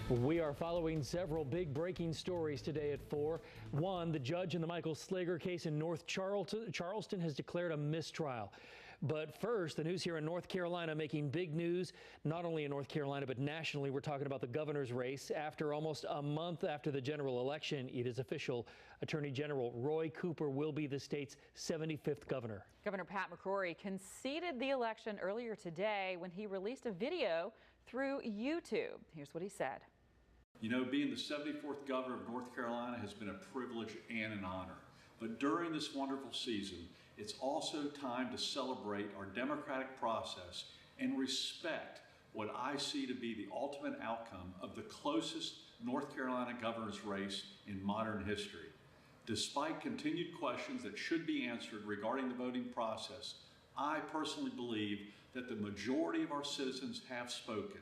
We are following several big breaking stories today at 4. One, the judge in the Michael Slager case in North Charleston has declared a mistrial. But first, the news here in North Carolina making big news, not only in North Carolina, but nationally. We're talking about the governor's race. After almost a month after the general election, it is official. Attorney General Roy Cooper will be the state's 75th governor. Governor Pat McCrory conceded the election earlier today when he released a video through YouTube. Here's what he said. You know, being the 74th governor of North Carolina has been a privilege and an honor. But during this wonderful season, it's also time to celebrate our democratic process and respect what I see to be the ultimate outcome of the closest North Carolina governor's race in modern history. Despite continued questions that should be answered regarding the voting process, I personally believe that the majority of our citizens have spoken,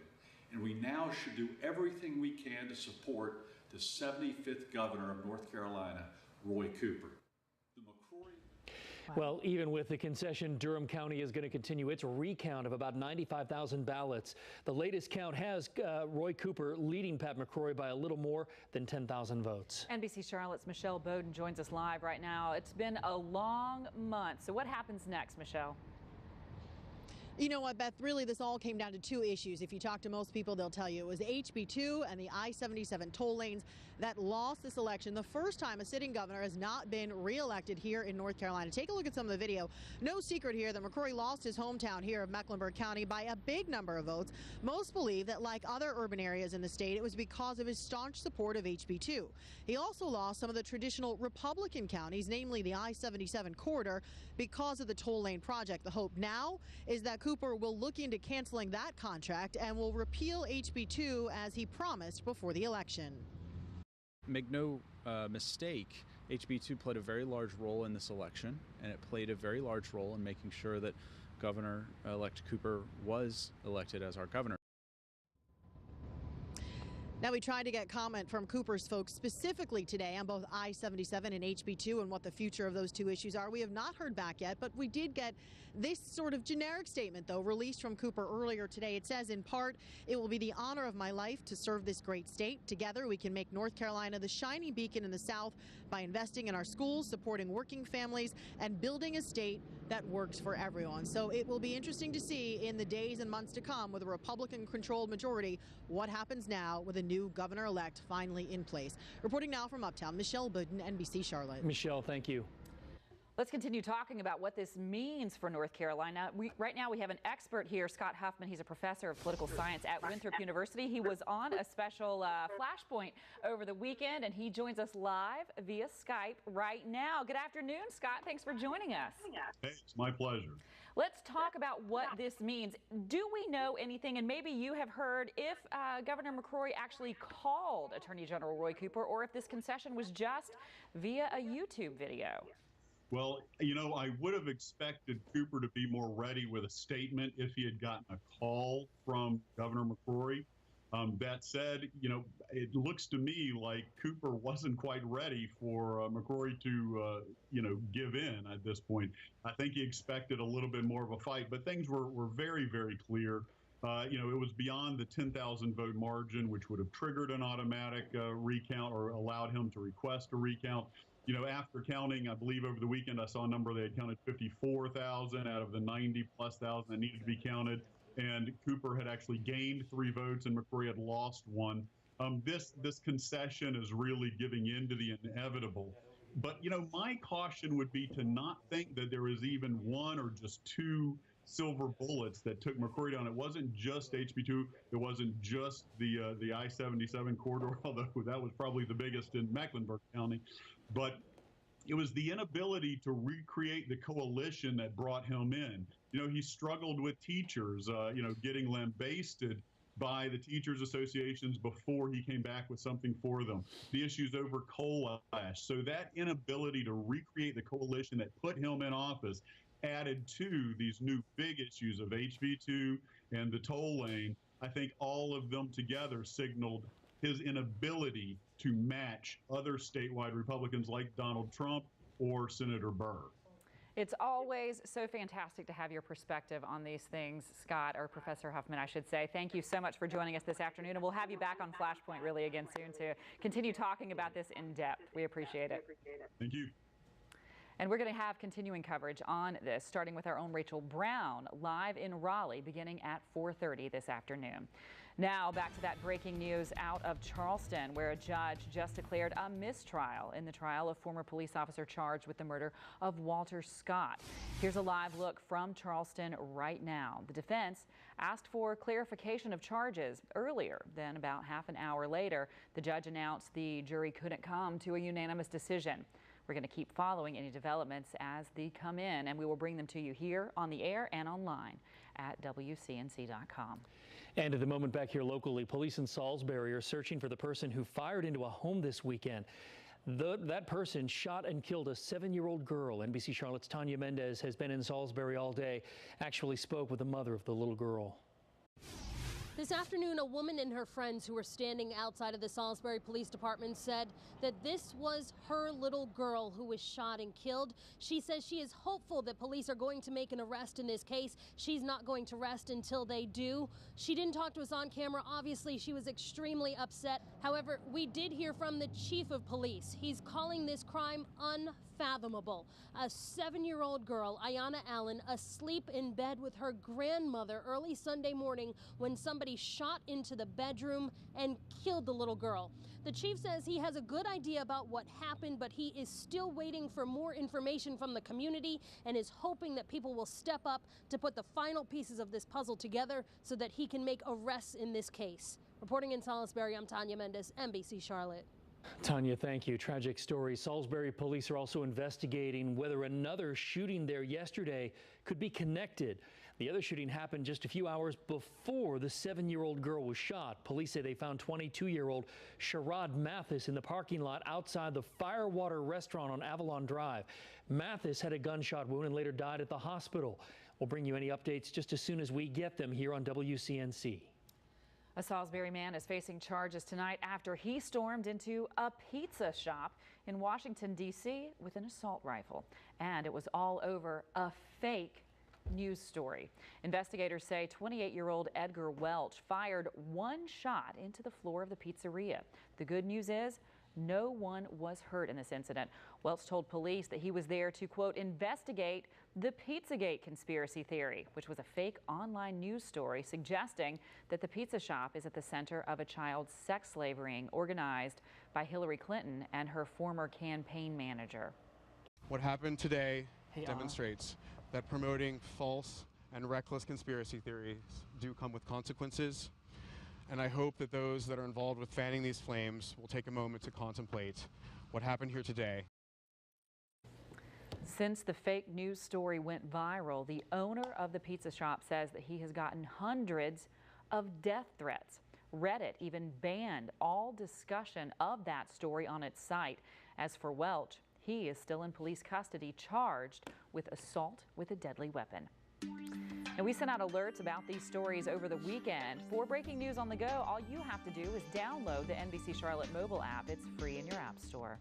and we now should do everything we can to support the 75th governor of North Carolina, Roy Cooper. Well, even with the concession, Durham County is going to continue its recount of about 95,000 ballots. The latest count has Roy Cooper leading Pat McCrory by a little more than 10,000 votes. NBC Charlotte's Michelle Bowden joins us live right now. It's been a long month. So what happens next, Michelle? You know what, Beth, really this all came down to two issues. If you talk to most people, they'll tell you it was HB2 and the I-77 toll lanes that lost this election. The first time a sitting governor has not been reelected here in North Carolina. Take a look at some of the video. No secret here that McCrory lost his hometown here of Mecklenburg County by a big number of votes. Most believe that, like other urban areas in the state, it was because of his staunch support of HB2. He also lost some of the traditional Republican counties, namely the I-77 corridor, because of the toll lane project. The hope now is that Cooper will look into canceling that contract and will repeal HB2 as he promised before the election. Make no mistake, HB2 played a very large role in this election, and it played a very large role in making sure that Governor-elect Cooper was elected as our governor. Now, we tried to get comment from Cooper's folks specifically today on both I-77 and HB2 and what the future of those two issues are. We have not heard back yet, but we did get this sort of generic statement, though, released from Cooper earlier today. It says, in part, it will be the honor of my life to serve this great state. Together, we can make North Carolina the shining beacon in the South by investing in our schools, supporting working families, and building a state that works for everyone. So it will be interesting to see in the days and months to come with a Republican-controlled majority what happens now with a new governor-elect finally in place. Reporting now from Uptown, Michelle Bowden, NBC Charlotte. Michelle, thank you. Let's continue talking about what this means for North Carolina. Right now we have an expert here, Scott Huffman. He's a professor of political science at Winthrop University. He was on a special Flashpoint over the weekend, and he joins us live via Skype right now. Good afternoon, Scott. Thanks for joining us. Hey, it's my pleasure. Let's talk about what this means. Do we know anything, and maybe you have heard, if Governor McCrory actually called Attorney General Roy Cooper, or if this concession was just via a YouTube video? Well, you know, I would have expected Cooper to be more ready with a statement if he had gotten a call from Governor McCrory. That said, you know, it looks to me like Cooper wasn't quite ready for McCrory to, you know, give in at this point. I think he expected a little bit more of a fight, but things were very, very clear. You know, it was beyond the 10,000 vote margin, which would have triggered an automatic recount or allowed him to request a recount. You know, after counting, I believe over the weekend, I saw a number they had counted 54,000 out of the 90+ thousand that needed to be counted. And Cooper had actually gained 3 votes and McCrory had lost 1. This concession is really giving in to the inevitable. But, you know, my caution would be to not think that there is even 1 or just 2 silver bullets that took McCrory down. It wasn't just HB2. It wasn't just the I-77 corridor, although that was probably the biggest in Mecklenburg County. But it was the inability to recreate the coalition that brought him in. You know, he struggled with teachers, you know, getting lambasted by the teachers associations before he came back with something for them. The issues over coal ash. So that inability to recreate the coalition that put him in office added to these new big issues of HB2 and the toll lane. I think all of them together signaled his inability to match other statewide Republicans like Donald Trump or Senator Burr. It's always so fantastic to have your perspective on these things, Scott, or Professor Huffman, I should say. Thank you so much for joining us this afternoon, and we'll have you back on Flashpoint really again soon to continue talking about this in depth. We appreciate it. Thank you. And we're going to have continuing coverage on this, starting with our own Rachel Brown, live in Raleigh, beginning at 4:30 this afternoon. Now back to that breaking news out of Charleston, where a judge just declared a mistrial in the trial of former police officer charged with the murder of Walter Scott. Here's a live look from Charleston right now. The defense asked for clarification of charges earlier. Then about half an hour later, the judge announced the jury couldn't come to a unanimous decision. We're going to keep following any developments as they come in, and we will bring them to you here on the air and online at WCNC.com. And at the moment back here locally, police in Salisbury are searching for the person who fired into a home this weekend. That person shot and killed a 7-year-old girl. NBC Charlotte's Tanya Mendez has been in Salisbury all day, actually spoke with the mother of the little girl. This afternoon, a woman and her friends who were standing outside of the Salisbury Police Department said that this was her little girl who was shot and killed. She says she is hopeful that police are going to make an arrest in this case. She's not going to rest until they do. She didn't talk to us on camera. Obviously, she was extremely upset. However, we did hear from the chief of police. He's calling this crime unfathomable. A 7-year-old girl, Ayanna Allen, asleep in bed with her grandmother early Sunday morning when somebody shot into the bedroom and killed the little girl. The chief says he has a good idea about what happened, but he is still waiting for more information from the community and is hoping that people will step up to put the final pieces of this puzzle together so that he can make arrests in this case. Reporting in Salisbury, I'm Tanya Mendez, NBC Charlotte. Tanya, thank you. Tragic story. Salisbury police are also investigating whether another shooting there yesterday could be connected. The other shooting happened just a few hours before the 7-year-old girl was shot. Police say they found 22-year-old Sherrod Mathis in the parking lot outside the Firewater restaurant on Avalon Drive. Mathis had a gunshot wound and later died at the hospital. We'll bring you any updates just as soon as we get them here on WCNC. A Salisbury man is facing charges tonight after he stormed into a pizza shop in Washington, D.C. with an assault rifle. And it was all over a fake news story. Investigators say 28-year-old Edgar Welch fired one shot into the floor of the pizzeria. The good news is no one was hurt in this incident. Welch told police that he was there to, quote, investigate the Pizzagate conspiracy theory, which was a fake online news story suggesting that the pizza shop is at the center of a child sex slave ring organized by Hillary Clinton and her former campaign manager. What happened today demonstrates that promoting false and reckless conspiracy theories do come with consequences. And I hope that those that are involved with fanning these flames will take a moment to contemplate what happened here today. Since the fake news story went viral, the owner of the pizza shop says that he has gotten hundreds of death threats. Reddit even banned all discussion of that story on its site. As for Welch, he is still in police custody, charged with assault with a deadly weapon. And we sent out alerts about these stories over the weekend. For breaking news on the go, all you have to do is download the NBC Charlotte mobile app. It's free in your app store.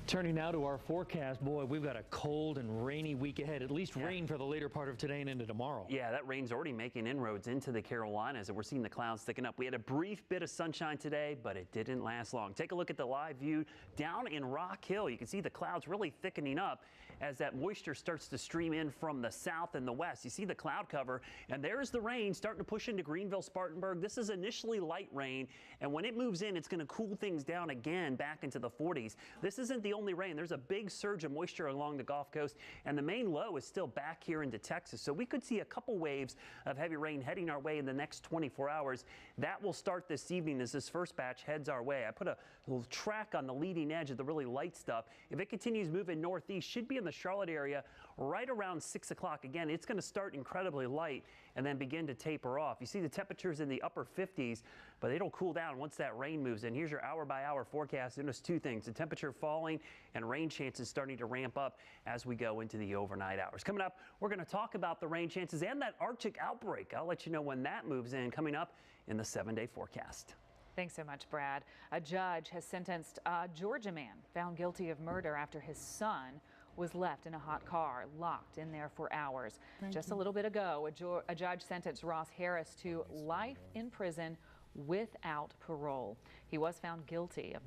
Turning now to our forecast, boy, we've got a cold and rainy week ahead, at least rain for the later part of today and into tomorrow. Yeah, that rain's already making inroads into the Carolinas, and we're seeing the clouds thicken up. We had a brief bit of sunshine today, but it didn't last long. Take a look at the live view down in Rock Hill. You can see the clouds really thickening up as that moisture starts to stream in from the south and the west. You see the cloud cover, and there's the rain starting to push into Greenville, Spartanburg. This is initially light rain, and when it moves in, it's going to cool things down again back into the 40s. This isn't the only rain. There's a big surge of moisture along the Gulf Coast, and the main low is still back here into Texas. So we could see a couple waves of heavy rain heading our way in the next 24 hours. That will start this evening as this first batch heads our way. I put a little track on the leading edge of the really light stuff. If it continues moving northeast, should be in the Charlotte area right around 6 o'clock. Again, it's going to start incredibly light and then begin to taper off. You see the temperatures in the upper 50s, but it'll cool down once that rain moves in. Here's your hour-by-hour forecast. Notice two things: the temperature falling and rain chances starting to ramp up as we go into the overnight hours. Coming up, we're going to talk about the rain chances and that Arctic outbreak. I'll let you know when that moves in, coming up in the 7-day forecast. Thanks so much, Brad. A judge has sentenced a Georgia man found guilty of murder after his son was left in a hot car, locked in there for hours. Just a little bit ago, a judge sentenced Ross Harris to life in prison without parole. He was found guilty of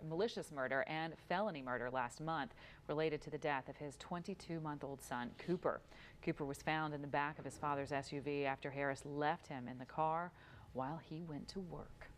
malicious murder and felony murder last month related to the death of his 22-month-old son, Cooper. Cooper was found in the back of his father's SUV after Harris left him in the car while he went to work.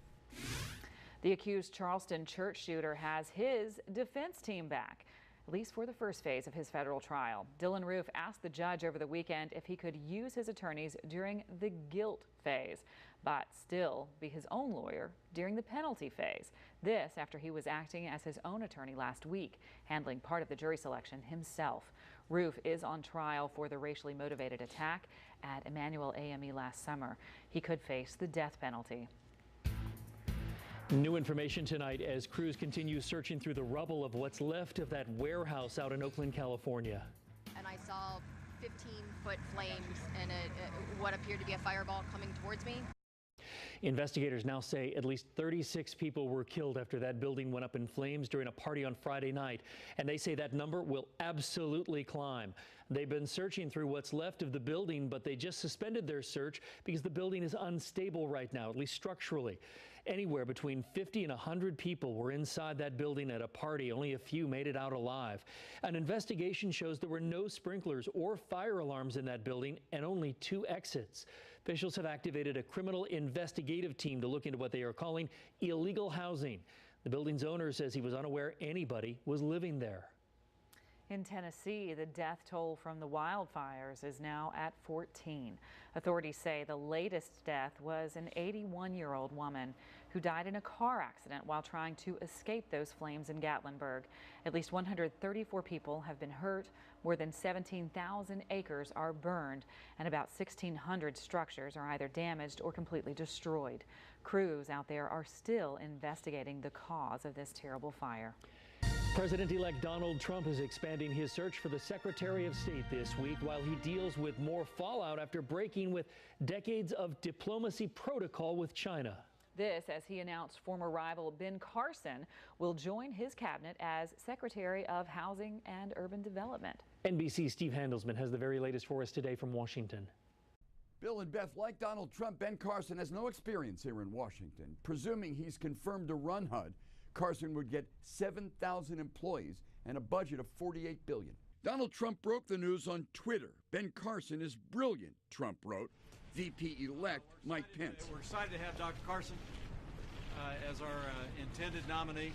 The accused Charleston church shooter has his defense team back, at least for the first phase of his federal trial. Dylan Roof asked the judge over the weekend if he could use his attorneys during the guilt phase, but still be his own lawyer during the penalty phase. This after he was acting as his own attorney last week, handling part of the jury selection himself. Roof is on trial for the racially motivated attack at Emmanuel AME last summer. He could face the death penalty. New information tonight as crews continue searching through the rubble of what's left of that warehouse out in Oakland, California. And I saw 15-foot flames and what appeared to be a fireball coming towards me. Investigators now say at least 36 people were killed after that building went up in flames during a party on Friday night. And they say that number will absolutely climb. They've been searching through what's left of the building, but they just suspended their search because the building is unstable right now, at least structurally. Anywhere between 50 and 100 people were inside that building at a party. Only a few made it out alive. An investigation shows there were no sprinklers or fire alarms in that building and only 2 exits. Officials have activated a criminal investigative team to look into what they are calling illegal housing. The building's owner says he was unaware anybody was living there. In Tennessee, the death toll from the wildfires is now at 14. Authorities say the latest death was an 81-year-old woman who died in a car accident while trying to escape those flames in Gatlinburg. At least 134 people have been hurt. More than 17,000 acres are burned, and about 1,600 structures are either damaged or completely destroyed. Crews out there are still investigating the cause of this terrible fire. President-elect Donald Trump is expanding his search for the Secretary of State this week while he deals with more fallout after breaking with decades of diplomacy protocol with China. This as he announced former rival Ben Carson will join his cabinet as Secretary of Housing and Urban Development. NBC's Steve Handelsman has the very latest for us today from Washington. Bill and Beth, like Donald Trump, Ben Carson has no experience here in Washington. Presuming he's confirmed to run HUD, Carson would get 7,000 employees and a budget of $48 billion. Donald Trump broke the news on Twitter. Ben Carson is brilliant, Trump wrote. VP-elect Mike Pence. We're excited to have Dr. Carson as our intended nominee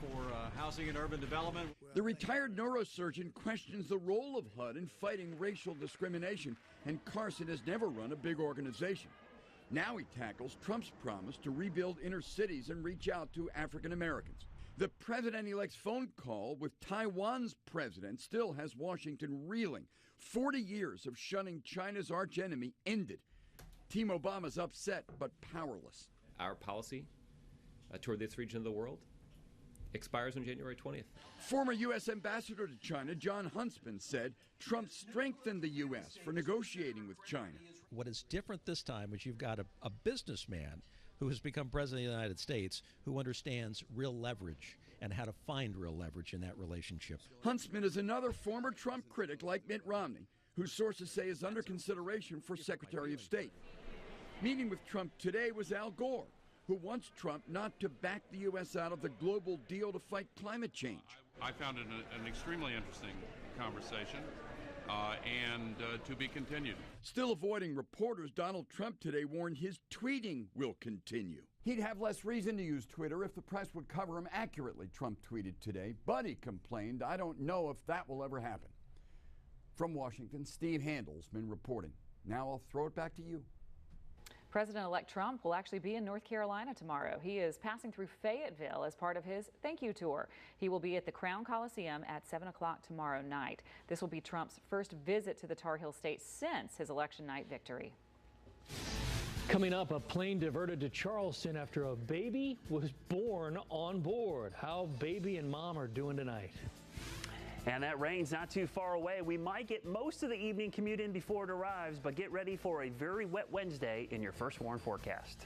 for housing and urban development. The retired neurosurgeon questions the role of HUD in fighting racial discrimination, and Carson has never run a big organization. Now he tackles Trump's promise to rebuild inner cities and reach out to African Americans. The president-elect's phone call with Taiwan's president still has Washington reeling. 40 years of shunning China's archenemy ended. Team Obama's upset but powerless. Our policy toward this region of the world expires on January 20th. Former U.S. Ambassador to China, John Huntsman, said Trump strengthened the U.S. for negotiating with China. What is different this time is you've got a businessman who has become president of the United States who understands real leverage and how to find real leverage in that relationship. Huntsman is another former Trump critic like Mitt Romney, whose sources say is under consideration for Secretary of State. Meeting with Trump today was Al Gore, who wants Trump not to back the U.S. out of the global deal to fight climate change. I found it an extremely interesting conversation. And to be continued. Still avoiding reporters, Donald Trump today warned his tweeting will continue. He'd have less reason to use Twitter if the press would cover him accurately, Trump tweeted today. But he complained, I don't know if that will ever happen. From Washington, Steve Handelsman reporting. Now I'll throw it back to you. President-elect Trump will actually be in North Carolina tomorrow. He is passing through Fayetteville as part of his thank you tour. He will be at the Crown Coliseum at 7 o'clock tomorrow night. This will be Trump's first visit to the Tar Heel state since his election night victory. Coming up, a plane diverted to Charleston after a baby was born on board. How baby and mom are doing tonight. And that rain's not too far away. We might get most of the evening commute in before it arrives, but get ready for a very wet Wednesday in your First Warn forecast.